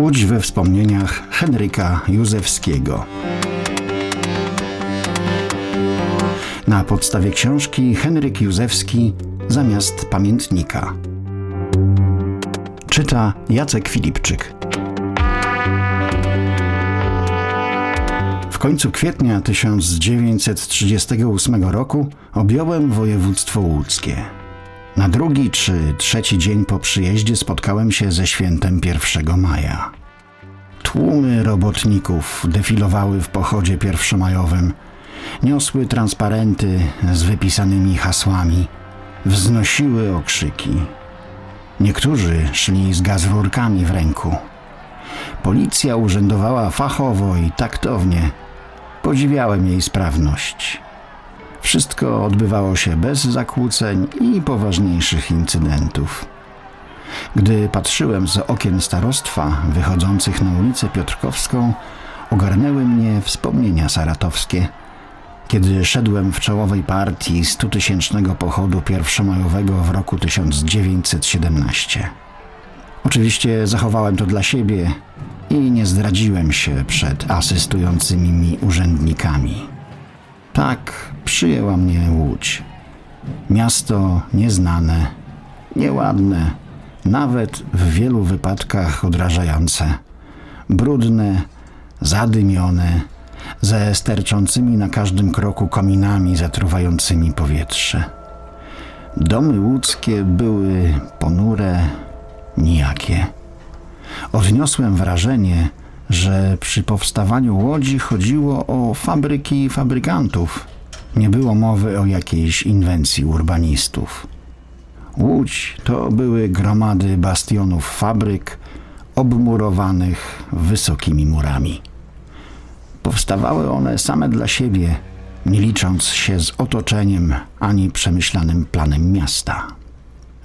Łódź we wspomnieniach Henryka Józefskiego. Na podstawie książki Henryk Józewski zamiast pamiętnika. Czyta Jacek Filipczyk. W końcu kwietnia 1938 roku objąłem województwo łódzkie. Na drugi czy trzeci dzień po przyjeździe spotkałem się ze świętem 1 maja. Tłumy robotników defilowały w pochodzie pierwszomajowym, niosły transparenty z wypisanymi hasłami, wznosiły okrzyki. Niektórzy szli z gazrurkami w ręku. Policja urzędowała fachowo i taktownie. Podziwiałem jej sprawność. Wszystko odbywało się bez zakłóceń i poważniejszych incydentów. Gdy patrzyłem z okien starostwa wychodzących na ulicę Piotrkowską, ogarnęły mnie wspomnienia saratowskie, kiedy szedłem w czołowej partii 100-tysięcznego pochodu pierwszomajowego w roku 1917. Oczywiście zachowałem to dla siebie i nie zdradziłem się przed asystującymi mi urzędnikami. Tak przyjęła mnie Łódź. Miasto nieznane, nieładne, nawet w wielu wypadkach odrażające, brudne, zadymione, ze sterczącymi na każdym kroku kominami zatruwającymi powietrze. Domy łódzkie były ponure, nijakie. Odniosłem wrażenie, że przy powstawaniu Łodzi chodziło o fabryki i fabrykantów. Nie było mowy o jakiejś inwencji urbanistów. Łódź to były gromady bastionów fabryk obmurowanych wysokimi murami. Powstawały one same dla siebie, nie licząc się z otoczeniem ani przemyślanym planem miasta.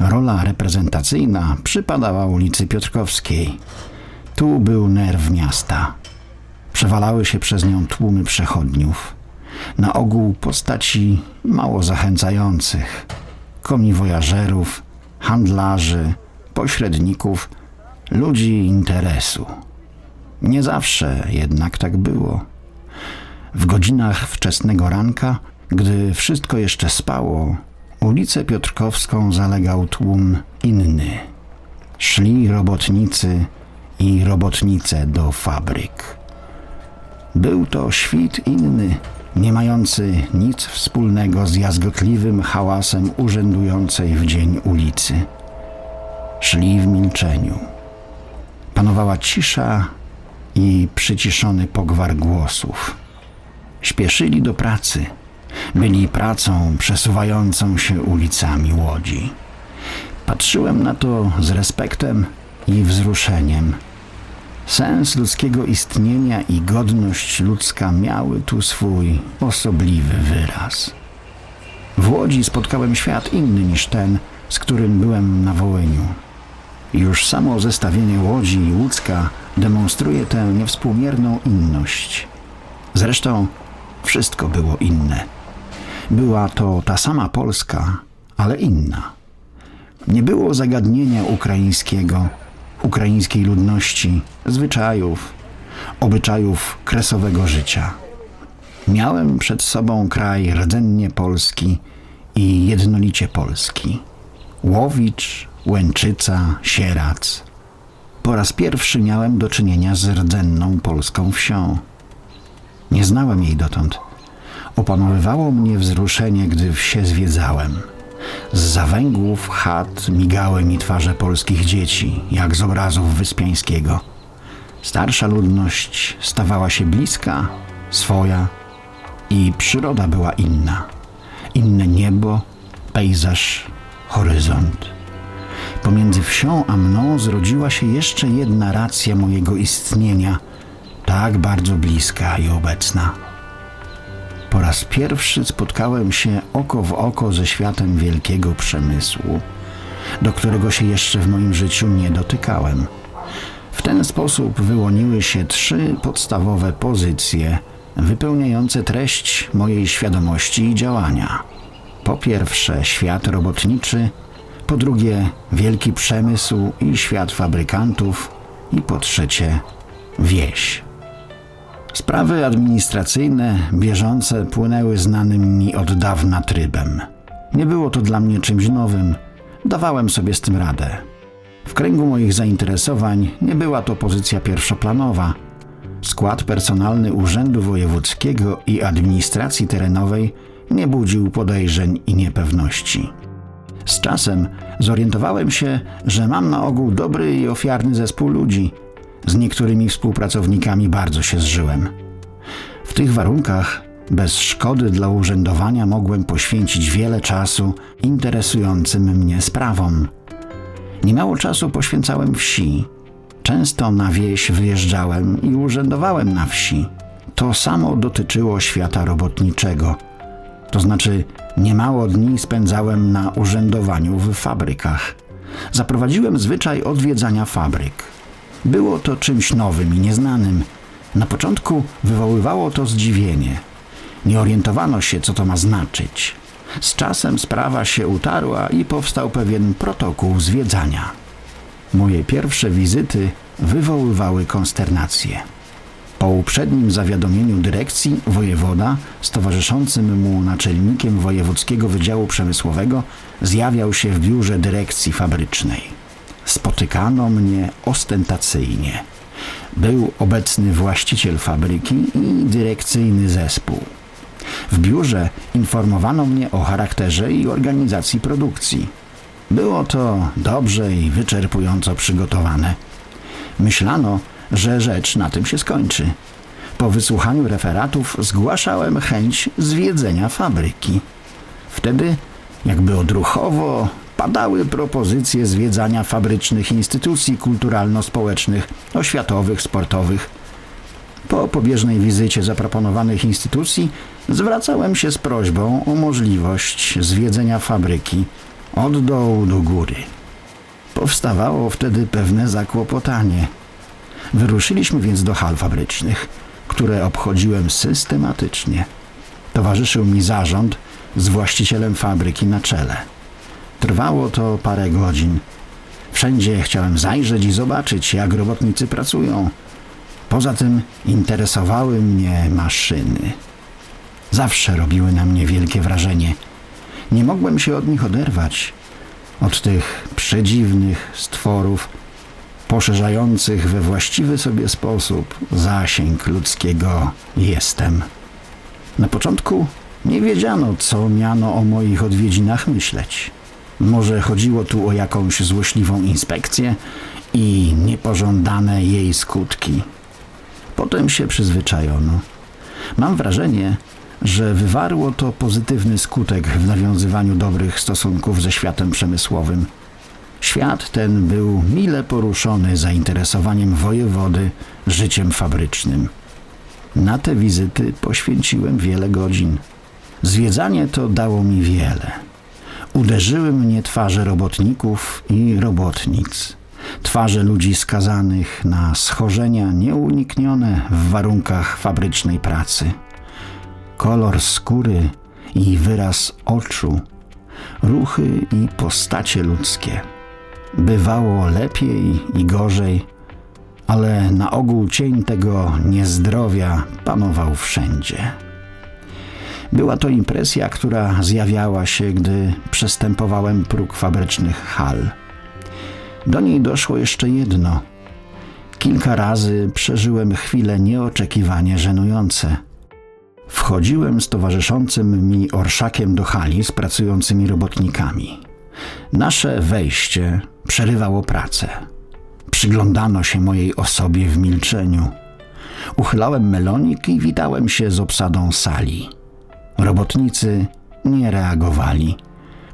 Rola reprezentacyjna przypadała ulicy Piotrkowskiej. Tu był nerw miasta. Przewalały się przez nią tłumy przechodniów. Na ogół postaci mało zachęcających. Komiwojażerów, handlarzy, pośredników, ludzi interesu. Nie zawsze jednak tak było. W godzinach wczesnego ranka, gdy wszystko jeszcze spało, ulicę Piotrkowską zalegał tłum inny. Szli robotnicy i robotnice do fabryk. Był to świt inny, nie mający nic wspólnego z jazgotliwym hałasem urzędującej w dzień ulicy. Szli w milczeniu. Panowała cisza i przyciszony pogwar głosów. Śpieszyli do pracy. Byli pracą przesuwającą się ulicami Łodzi. Patrzyłem na to z respektem i wzruszeniem. Sens ludzkiego istnienia i godność ludzka miały tu swój osobliwy wyraz. W Łodzi spotkałem świat inny niż ten, z którym byłem na Wołyniu. Już samo zestawienie Łodzi i Łódzka demonstruje tę niewspółmierną inność. Zresztą wszystko było inne. Była to ta sama Polska, ale inna. Nie było zagadnienia ukraińskiego, ukraińskiej ludności, zwyczajów, obyczajów kresowego życia. Miałem przed sobą kraj rdzennie polski i jednolicie polski. Łowicz, Łęczyca, Sierac. Po raz pierwszy miałem do czynienia z rdzenną polską wsią. Nie znałem jej dotąd. Opanowywało mnie wzruszenie, gdy wsie zwiedzałem. Z zawęgłów chat migały mi twarze polskich dzieci, jak z obrazów Wyspiańskiego. Starsza ludność stawała się bliska, swoja i przyroda była inna. Inne niebo, pejzaż, horyzont. Pomiędzy wsią a mną zrodziła się jeszcze jedna racja mojego istnienia, tak bardzo bliska i obecna. Po raz pierwszy spotkałem się oko w oko ze światem wielkiego przemysłu, do którego się jeszcze w moim życiu nie dotykałem. W ten sposób wyłoniły się 3 podstawowe pozycje wypełniające treść mojej świadomości i działania. Po pierwsze świat robotniczy, po drugie wielki przemysł i świat fabrykantów i po trzecie wieś. Sprawy administracyjne bieżące płynęły znanym mi od dawna trybem. Nie było to dla mnie czymś nowym. Dawałem sobie z tym radę. W kręgu moich zainteresowań nie była to pozycja pierwszoplanowa. Skład personalny Urzędu Wojewódzkiego i Administracji Terenowej nie budził podejrzeń i niepewności. Z czasem zorientowałem się, że mam na ogół dobry i ofiarny zespół ludzi. Z niektórymi współpracownikami bardzo się zżyłem. W tych warunkach, bez szkody dla urzędowania, mogłem poświęcić wiele czasu interesującym mnie sprawom. Niemało czasu poświęcałem wsi. Często na wieś wyjeżdżałem i urzędowałem na wsi. To samo dotyczyło świata robotniczego. To znaczy, niemało dni spędzałem na urzędowaniu w fabrykach. Zaprowadziłem zwyczaj odwiedzania fabryk. Było to czymś nowym i nieznanym. Na początku wywoływało to zdziwienie. Nie orientowano się, co to ma znaczyć. Z czasem sprawa się utarła i powstał pewien protokół zwiedzania. Moje pierwsze wizyty wywoływały konsternację. Po uprzednim zawiadomieniu dyrekcji wojewoda z towarzyszącym mu naczelnikiem Wojewódzkiego Wydziału Przemysłowego zjawiał się w biurze dyrekcji fabrycznej. Spotykano mnie ostentacyjnie. Był obecny właściciel fabryki i dyrekcyjny zespół. W biurze informowano mnie o charakterze i organizacji produkcji. Było to dobrze i wyczerpująco przygotowane. Myślano, że rzecz na tym się skończy. Po wysłuchaniu referatów zgłaszałem chęć zwiedzenia fabryki. Wtedy, jakby odruchowo, padały propozycje zwiedzania fabrycznych instytucji kulturalno-społecznych, oświatowych, sportowych. Po pobieżnej wizycie zaproponowanych instytucji zwracałem się z prośbą o możliwość zwiedzenia fabryki od dołu do góry. Powstawało wtedy pewne zakłopotanie. Wyruszyliśmy więc do hal fabrycznych, które obchodziłem systematycznie. Towarzyszył mi zarząd z właścicielem fabryki na czele. Trwało to parę godzin. Wszędzie chciałem zajrzeć i zobaczyć, jak robotnicy pracują. Poza tym interesowały mnie maszyny. Zawsze robiły na mnie wielkie wrażenie. Nie mogłem się od nich oderwać. Od tych przedziwnych stworów, poszerzających we właściwy sobie sposób zasięg ludzkiego jestem. Na początku nie wiedziano, co miano o moich odwiedzinach myśleć. Może chodziło tu o jakąś złośliwą inspekcję i niepożądane jej skutki. Potem się przyzwyczajono. Mam wrażenie, że wywarło to pozytywny skutek w nawiązywaniu dobrych stosunków ze światem przemysłowym. Świat ten był mile poruszony zainteresowaniem wojewody życiem fabrycznym. Na te wizyty poświęciłem wiele godzin. Zwiedzanie to dało mi wiele. Uderzyły mnie twarze robotników i robotnic. Twarze ludzi skazanych na schorzenia nieuniknione w warunkach fabrycznej pracy. Kolor skóry i wyraz oczu, ruchy i postacie ludzkie. Bywało lepiej i gorzej, ale na ogół cień tego niezdrowia panował wszędzie. Była to impresja, która zjawiała się, gdy przestępowałem próg fabrycznych hal. Do niej doszło jeszcze jedno. Kilka razy przeżyłem chwile nieoczekiwanie żenujące. Wchodziłem z towarzyszącym mi orszakiem do hali z pracującymi robotnikami. Nasze wejście przerywało pracę. Przyglądano się mojej osobie w milczeniu. Uchylałem melonik i witałem się z obsadą sali. Robotnicy nie reagowali.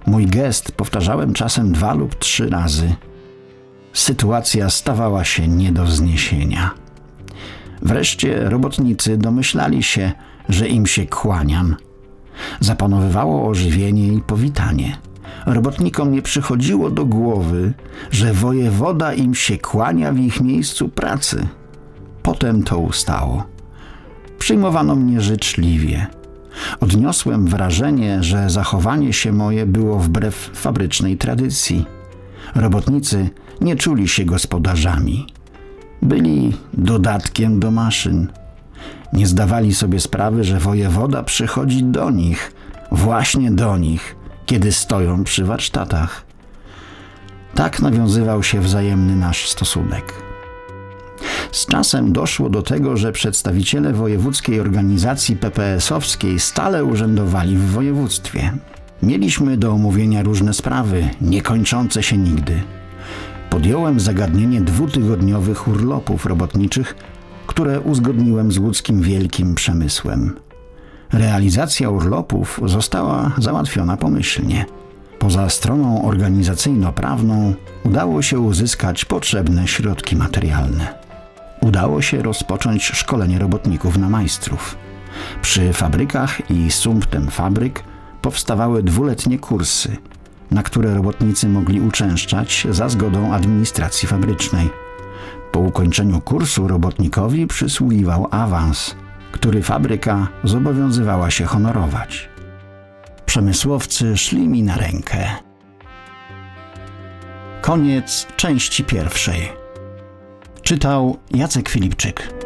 Mój gest powtarzałem czasem 2 lub 3 razy. Sytuacja stawała się nie do zniesienia. Wreszcie robotnicy domyślali się, że im się kłaniam. Zapanowywało ożywienie i powitanie. Robotnikom nie przychodziło do głowy, że wojewoda im się kłania w ich miejscu pracy. Potem to ustało. Przyjmowano mnie życzliwie. Odniosłem wrażenie, że zachowanie się moje było wbrew fabrycznej tradycji. Robotnicy nie czuli się gospodarzami. Byli dodatkiem do maszyn. Nie zdawali sobie sprawy, że wojewoda przychodzi do nich, właśnie do nich, kiedy stoją przy warsztatach. Tak nawiązywał się wzajemny nasz stosunek. Z czasem doszło do tego, że przedstawiciele wojewódzkiej organizacji PPS-owskiej stale urzędowali w województwie. Mieliśmy do omówienia różne sprawy, niekończące się nigdy. Podjąłem zagadnienie 2-tygodniowych urlopów robotniczych, które uzgodniłem z łódzkim Wielkim Przemysłem. Realizacja urlopów została załatwiona pomyślnie. Poza stroną organizacyjno-prawną udało się uzyskać potrzebne środki materialne. Udało się rozpocząć szkolenie robotników na majstrów. Przy fabrykach i sumptem fabryk powstawały 2-letnie kursy, na które robotnicy mogli uczęszczać za zgodą administracji fabrycznej. Po ukończeniu kursu robotnikowi przysługiwał awans, który fabryka zobowiązywała się honorować. Przemysłowcy szli mi na rękę. Koniec części pierwszej. Czytał Jacek Filipczyk.